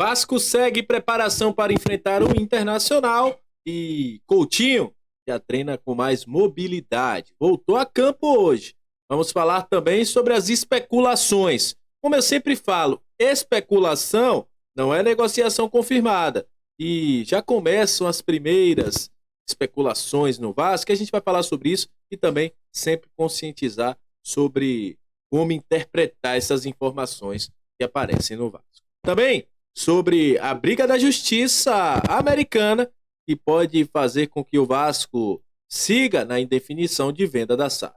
Vasco segue preparação para enfrentar o Internacional e Coutinho já treina com mais mobilidade. Voltou a campo hoje. Vamos falar também sobre as especulações. Como eu sempre falo, especulação não é negociação confirmada. E já começam as primeiras especulações no Vasco, a gente vai falar sobre isso e também sempre conscientizar sobre como interpretar essas informações que aparecem no Vasco. Também sobre a briga da justiça americana, que pode fazer com que o Vasco siga na indefinição de venda da SAF.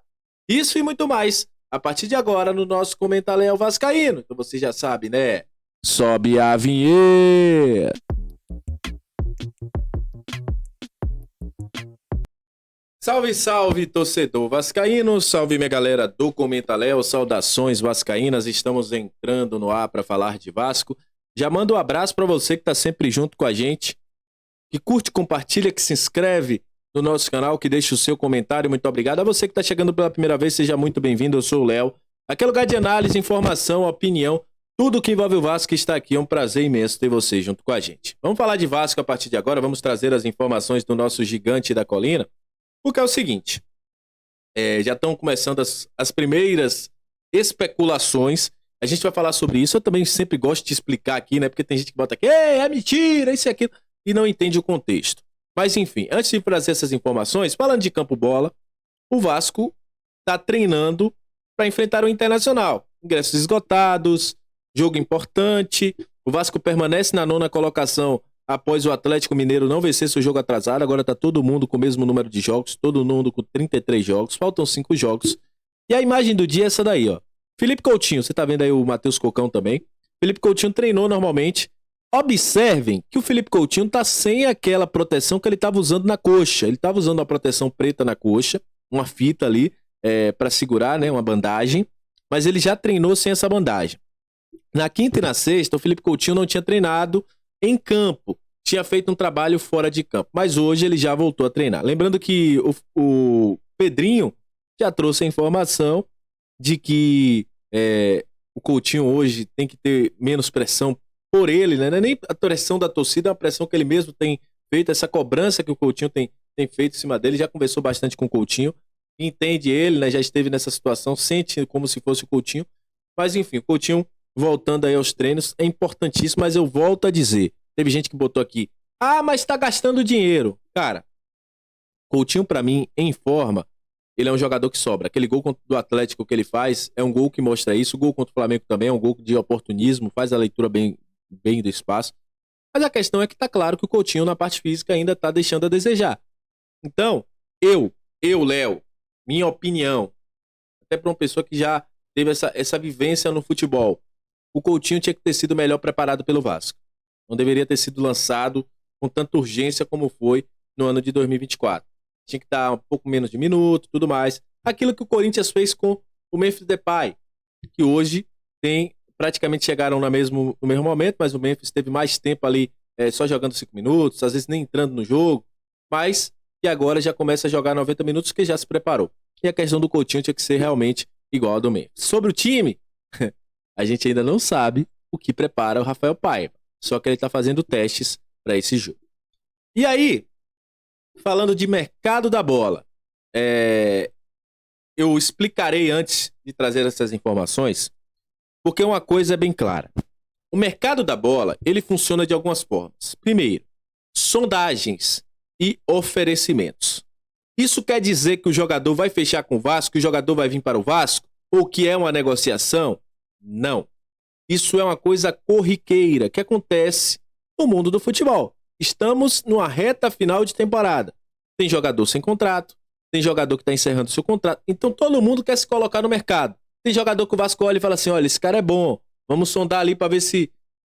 Isso e muito mais a partir de agora no nosso Comentário Vascaíno. Então você já sabe, né? Sobe a vinheta! Salve, salve, torcedor vascaíno, salve minha galera do Comentário, saudações vascaínas, estamos entrando no ar para falar de Vasco. Já mando um abraço para você que está sempre junto com a gente, que curte, compartilha, que se inscreve no nosso canal, que deixa o seu comentário, muito obrigado. A você que está chegando pela primeira vez, seja muito bem-vindo, eu sou o Léo. Aqui é lugar de análise, informação, opinião, tudo que envolve o Vasco está aqui, é um prazer imenso ter você junto com a gente. Vamos falar de Vasco a partir de agora, vamos trazer as informações do nosso gigante da colina. Porque é o seguinte, já estão começando as primeiras especulações, a gente vai falar sobre isso, eu também sempre gosto de explicar aqui, né, porque tem gente que bota aqui, é mentira, isso e aquilo, e não entende o contexto. Mas enfim, antes de trazer essas informações, falando de campo bola, o Vasco está treinando para enfrentar o Internacional. Ingressos esgotados, jogo importante, o Vasco permanece na 9ª colocação, após o Atlético Mineiro não vencer seu jogo atrasado, agora tá todo mundo com o mesmo número de jogos, todo mundo com 33 jogos, faltam 5 jogos. E a imagem do dia é essa daí, ó. Felipe Coutinho, você tá vendo aí o Matheus Cocão também. Felipe Coutinho treinou normalmente. Observem que o Felipe Coutinho tá sem aquela proteção que ele tava usando na coxa. Ele tava usando uma proteção preta na coxa, uma fita ali para segurar, né, uma bandagem, mas ele já treinou sem essa bandagem. Na quinta e na sexta, o Felipe Coutinho não tinha treinado em campo, tinha feito um trabalho fora de campo, mas hoje ele já voltou a treinar. Lembrando que o Pedrinho já trouxe a informação de que o Coutinho hoje tem que ter menos pressão por ele, né? Não é nem a pressão da torcida, é a pressão que ele mesmo tem feito, essa cobrança que o Coutinho tem feito em cima dele, já conversou bastante com o Coutinho, entende ele, né? Já esteve nessa situação, sente como se fosse o Coutinho, mas enfim, o Coutinho voltando aí aos treinos, é importantíssimo, mas eu volto a dizer, teve gente que botou aqui, mas tá gastando dinheiro. Cara, Coutinho pra mim, em forma, ele é um jogador que sobra. Aquele gol do Atlético que ele faz, é um gol que mostra isso, o gol contra o Flamengo também é um gol de oportunismo, faz a leitura bem do espaço, mas a questão é que tá claro que o Coutinho na parte física ainda tá deixando a desejar. Então, eu, Léo, minha opinião, até pra uma pessoa que já teve essa vivência no futebol, o Coutinho tinha que ter sido melhor preparado pelo Vasco. Não deveria ter sido lançado com tanta urgência como foi no ano de 2024. Tinha que dar um pouco menos de minuto, tudo mais. Aquilo que o Corinthians fez com o Memphis Depay, que hoje praticamente chegaram no mesmo momento, mas o Memphis teve mais tempo ali só jogando 5 minutos, às vezes nem entrando no jogo, mas que agora já começa a jogar 90 minutos que já se preparou. E a questão do Coutinho tinha que ser realmente igual ao do Memphis. Sobre o time... A gente ainda não sabe o que prepara o Rafael Paiva. Só que ele está fazendo testes para esse jogo. E aí, falando de mercado da bola, eu explicarei antes de trazer essas informações, porque uma coisa é bem clara. O mercado da bola, ele funciona de algumas formas. Primeiro, sondagens e oferecimentos. Isso quer dizer que o jogador vai fechar com o Vasco, que o jogador vai vir para o Vasco, ou que é uma negociação? Não. Isso é uma coisa corriqueira que acontece no mundo do futebol. Estamos numa reta final de temporada. Tem jogador sem contrato, tem jogador que está encerrando seu contrato. Então todo mundo quer se colocar no mercado. Tem jogador que o Vasco olha e fala assim, olha, esse cara é bom. Vamos sondar ali para ver se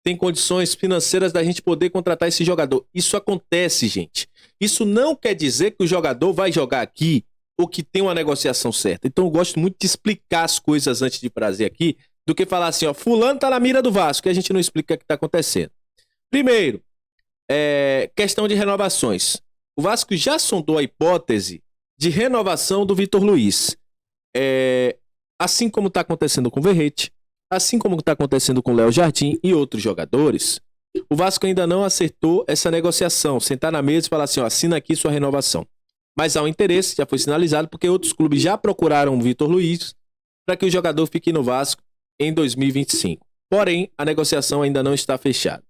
tem condições financeiras da gente poder contratar esse jogador. Isso acontece, gente. Isso não quer dizer que o jogador vai jogar aqui ou que tem uma negociação certa. Então eu gosto muito de explicar as coisas antes de trazer aqui, do que falar assim, ó, fulano tá na mira do Vasco, e a gente não explica o que tá acontecendo. Primeiro, questão de renovações. O Vasco já sondou a hipótese de renovação do Vitor Luiz. Assim como tá acontecendo com o Verrete, assim como tá acontecendo com o Léo Jardim e outros jogadores, O Vasco ainda não acertou essa negociação, sentar na mesa e falar assim, ó, assina aqui sua renovação. Mas há um interesse, já foi sinalizado, porque outros clubes já procuraram o Vitor Luiz para que o jogador fique no Vasco em 2025. Porém, a negociação ainda não está fechada.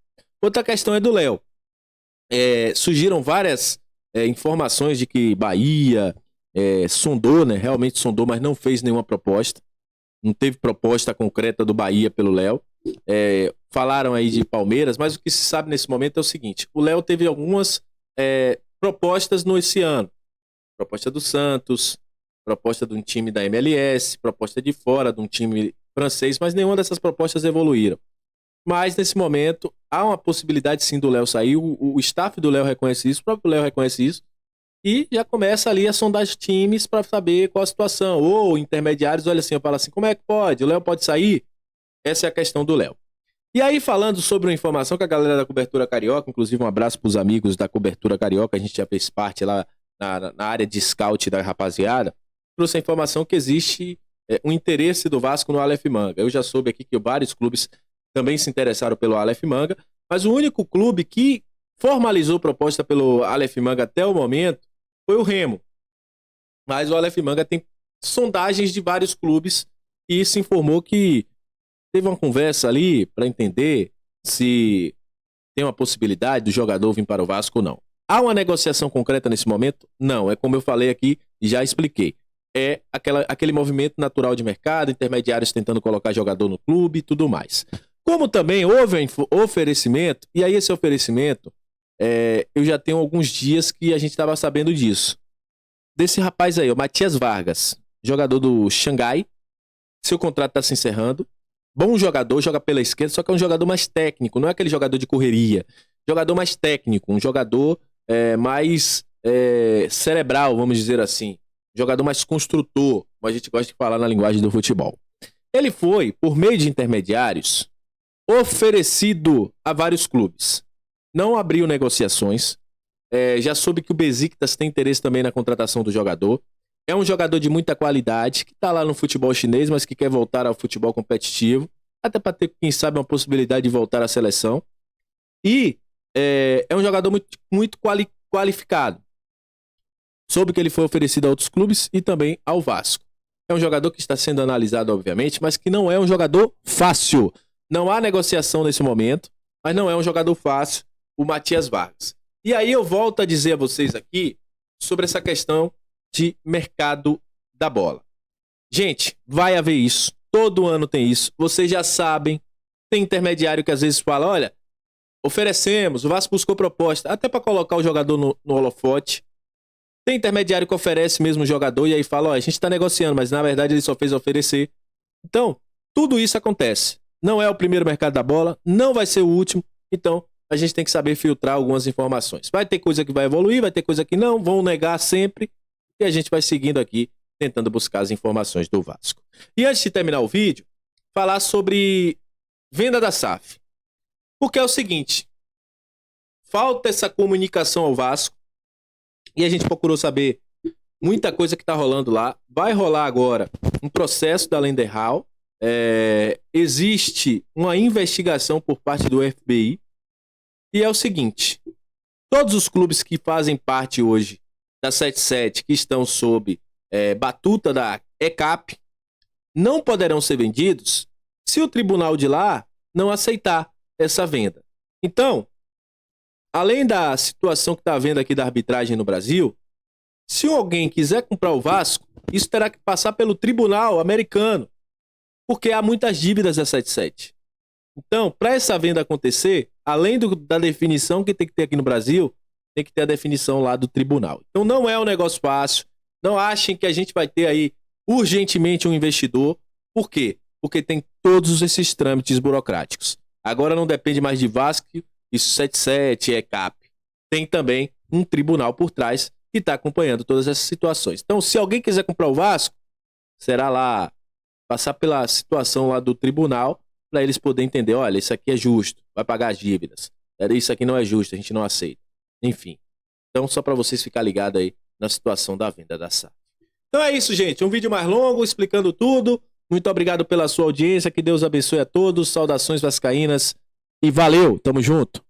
Outra questão é do Léo. Surgiram várias informações de que Bahia sondou, né? Realmente sondou, mas não fez nenhuma proposta. Não teve proposta concreta do Bahia pelo Léo. Falaram aí de Palmeiras, mas o que se sabe nesse momento é o seguinte: o Léo teve algumas propostas esse ano. Proposta do Santos, proposta de um time da MLS, proposta de fora, de um time francês, mas nenhuma dessas propostas evoluíram. Mas, nesse momento, há uma possibilidade sim do Léo sair. O staff do Léo reconhece isso, o próprio Léo reconhece isso. E já começa ali a sondar os times para saber qual a situação. Ou intermediários, olha assim, eu falo assim, como é que pode? O Léo pode sair? Essa é a questão do Léo. E aí, falando sobre uma informação que a galera da Cobertura Carioca, inclusive um abraço para os amigos da Cobertura Carioca, a gente já fez parte lá na área de scout da rapaziada, trouxe a informação que existe um interesse do Vasco no Aleph Manga. Eu já soube aqui que vários clubes também se interessaram pelo Aleph Manga, mas o único clube que formalizou proposta pelo Aleph Manga até o momento foi o Remo. Mas o Aleph Manga tem sondagens de vários clubes e se informou que teve uma conversa ali para entender se tem uma possibilidade do jogador vir para o Vasco ou não. Há uma negociação concreta nesse momento? Não, é como eu falei aqui e já expliquei. É aquele movimento natural de mercado, intermediários tentando colocar jogador no clube e tudo mais. Como também houve oferecimento, e aí esse oferecimento, eu já tenho alguns dias que a gente estava sabendo disso. Desse rapaz aí, o Matias Vargas, jogador do Xangai, seu contrato está se encerrando. Bom jogador, joga pela esquerda, só que é um jogador mais técnico, não é aquele jogador de correria. Jogador mais técnico, um jogador mais cerebral, vamos dizer assim. Jogador mais construtor, como a gente gosta de falar na linguagem do futebol. Ele foi, por meio de intermediários, oferecido a vários clubes. Não abriu negociações. Já soube que o Besiktas tem interesse também na contratação do jogador. É um jogador de muita qualidade, que está lá no futebol chinês, mas que quer voltar ao futebol competitivo, até para ter, quem sabe, uma possibilidade de voltar à seleção. E é um jogador muito qualificado. Soube que ele foi oferecido a outros clubes e também ao Vasco. É um jogador que está sendo analisado, obviamente, mas que não é um jogador fácil. Não há negociação nesse momento, mas não é um jogador fácil, o Matias Vargas. E aí eu volto a dizer a vocês aqui sobre essa questão de mercado da bola. Gente, vai haver isso. Todo ano tem isso. Vocês já sabem. Tem intermediário que às vezes fala, olha, oferecemos, o Vasco buscou proposta, até para colocar o jogador no holofote. Tem intermediário que oferece mesmo o jogador e aí fala, a gente está negociando, mas na verdade ele só fez oferecer. Então, tudo isso acontece. Não é o primeiro mercado da bola, não vai ser o último, então a gente tem que saber filtrar algumas informações. Vai ter coisa que vai evoluir, vai ter coisa que não, vão negar sempre, e a gente vai seguindo aqui, tentando buscar as informações do Vasco. E antes de terminar o vídeo, falar sobre venda da SAF. Porque é o seguinte, falta essa comunicação ao Vasco, e a gente procurou saber muita coisa que está rolando lá. Vai rolar agora um processo da Lenderhall. Existe uma investigação por parte do FBI. E é o seguinte, todos os clubes que fazem parte hoje da 77, que estão sob batuta da ECAP, não poderão ser vendidos se o tribunal de lá não aceitar essa venda. Então, além da situação que está havendo aqui da arbitragem no Brasil, se alguém quiser comprar o Vasco, isso terá que passar pelo tribunal americano, porque há muitas dívidas da 77. Então, para essa venda acontecer, além da definição que tem que ter aqui no Brasil, tem que ter a definição lá do tribunal. Então não é um negócio fácil, não achem que a gente vai ter aí urgentemente um investidor. Por quê? Porque tem todos esses trâmites burocráticos. Agora não depende mais de Vasco, isso 77, ECAP. Tem também um tribunal por trás que está acompanhando todas essas situações. Então, se alguém quiser comprar o Vasco, será lá passar pela situação lá do tribunal para eles poderem entender, olha, isso aqui é justo, vai pagar as dívidas. Isso aqui não é justo, a gente não aceita. Enfim. Então, só para vocês ficarem ligados aí na situação da venda da SAF. Então é isso, gente. Um vídeo mais longo, explicando tudo. Muito obrigado pela sua audiência. Que Deus abençoe a todos. Saudações vascaínas. E valeu, tamo junto.